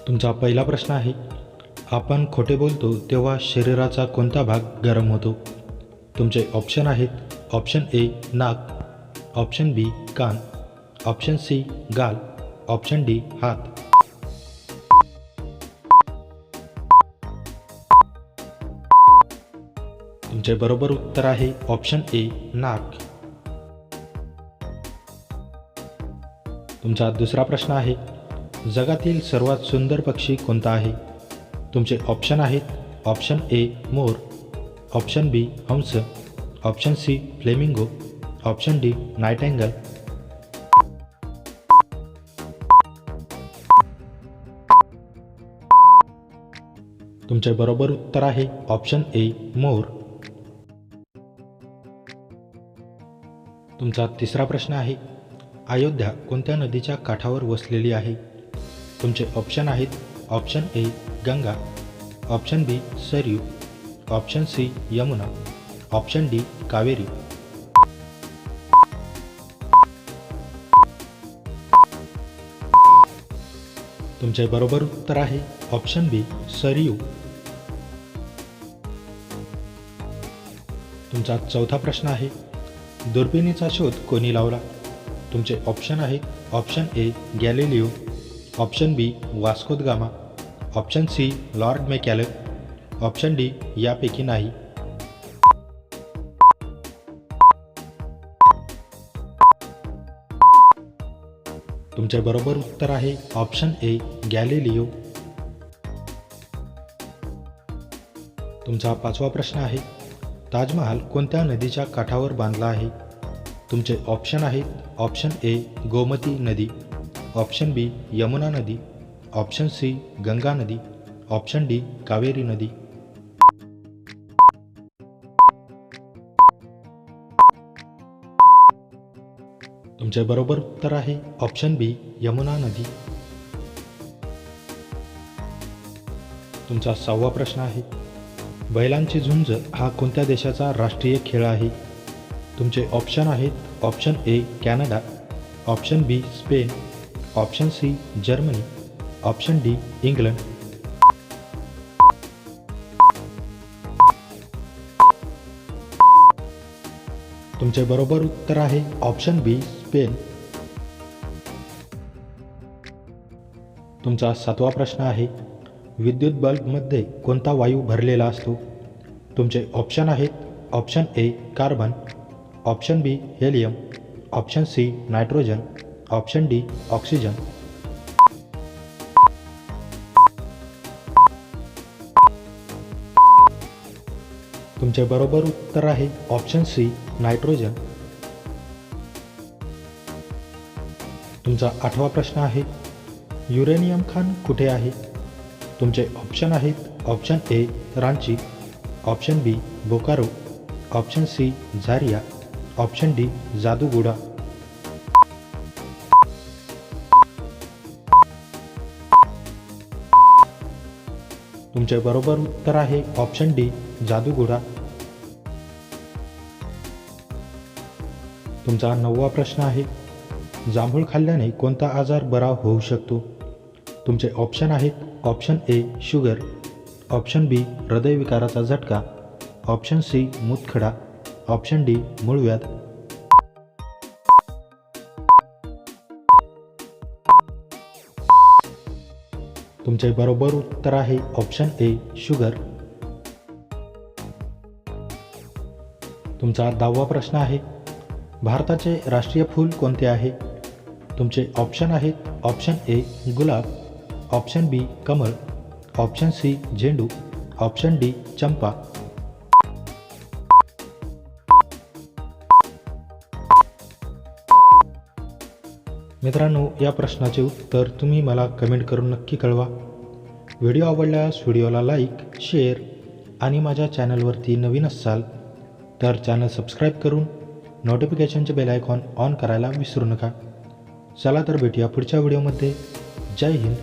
तुमचा पहिला प्रश्न आहे, आपण खोटे बोलतो तेव्हा शरीराचा कोणता भाग गरम होतो? तुमचे ऑप्शन आहेत, ऑप्शन ए नाक, ऑप्शन बी कान, ऑप्शन सी गाल, ऑप्शन डी हात. तुमचे बरोबर उत्तर आहे ऑप्शन ए नाक. तुमचा दुसरा प्रश्न आहे, जगातील सर्वात सुंदर पक्षी कोणता आहे? तुमचे ऑप्शन आहेत, ऑप्शन ए मोर, ऑप्शन बी हंस, option C flamingo, option D nightingale. तुमचे बरोबर उत्तर आहे ऑप्शन ए मोर. तुमचा तिसरा प्रश्न आहे, अयोध्या कोणत्या नदीच्या काठावर वसलेली आहे? तुमचे ऑप्शन आहेत, option A Ganga, option B Saryu, option C Yamuna, option D Kaveri. तुमचे बरोबर उत्तर आहे ऑप्शन बी सरयू. तुमचा चौथा प्रश्न आहे, दुर्बिणीचा शोध कोणी लावला? तुमचे ऑप्शन आहेत, option A Galileo, option B Vasco da Gama, option C Lord Macaulay, option D यापैकी नाही. तुमचे बरोबर उत्तर आहे ऑप्शन ए गॅलिलिओ. तुमचा पाचवा प्रश्न आहे, ताजमहाल कोणत्या नदीच्या काठावर बांधला आहे? तुमचे ऑप्शन आहेत, ऑप्शन ए गोमती नदी, ऑप्शन बी यमुना नदी, ऑप्शन सी गंगा नदी, ऑप्शन डी कावेरी नदी. तुमचे बरोबर उत्तर आहे ऑप्शन बी यमुना नदी. तुमचा सहावा प्रश्न आहे, बैलांची झुंज हा कोणत्या देशाचा राष्ट्रीय खेळ आहे? तुमचे ऑप्शन आहेत, option A Canada, option B Spain, option C Germany, option D England. तुमचे बरोबर उत्तर आहे ऑप्शन बी स्पेन. तुमचा सातवा प्रश्न आहे, विद्युत बल्बमध्ये कोणता वायू भरलेला असतो? तुमचे ऑप्शन आहेत, option A carbon, option B helium, option C nitrogen, option D oxygen. तुमचे बरोबर उत्तर आहे ऑप्शन सी नायट्रोजन. तुमचा आठवा प्रश्न आहे, युरेनियम खाण कुठे आहे? तुमचे ऑप्शन आहेत, option A Ranchi, option B Bokaro, option C Jharia, option D Jaduguda. तुमचे बरोबर उत्तर आहे ऑप्शन डी जादूगुडा. तुमचा नववा प्रश्न आहे, जांभूळ खाल्ल्याने कोणता आजार बरा होऊ शकतो? तुमचे ऑप्शन आहेत, ऑप्शन ए शुगर, ऑप्शन बी हृदयविकाराचा झटका, ऑप्शन सी मूतखडा, ऑप्शन डी मूळव्याध. तुमचे बरोबर उत्तर आहे ऑप्शन ए शुगर. तुमचा 10वा प्रश्न आहे, भारताचे राष्ट्रीय फूल कोणते आहे? तुमचे ऑप्शन आहेत, ऑप्शन ए गुलाब, ऑप्शन बी कमळ, ऑप्शन सी झेंडू, ऑप्शन डी चंपा. मित्रांनो, या प्रश्नाचे उत्तर तुम्ही मला कमेंट करून नक्की कळवा. व्हिडिओ आवडल्यास व्हिडिओला लाईक, शेअर आणि माझ्या चॅनलवरती नवीन असाल तर चॅनल सबस्क्राईब करून नोटिफिकेशनचे बेल आयकॉन ऑन करायला विसरू नका. चला तर भेटूया पुढच्या व्हिडिओमध्ये. जय हिंद.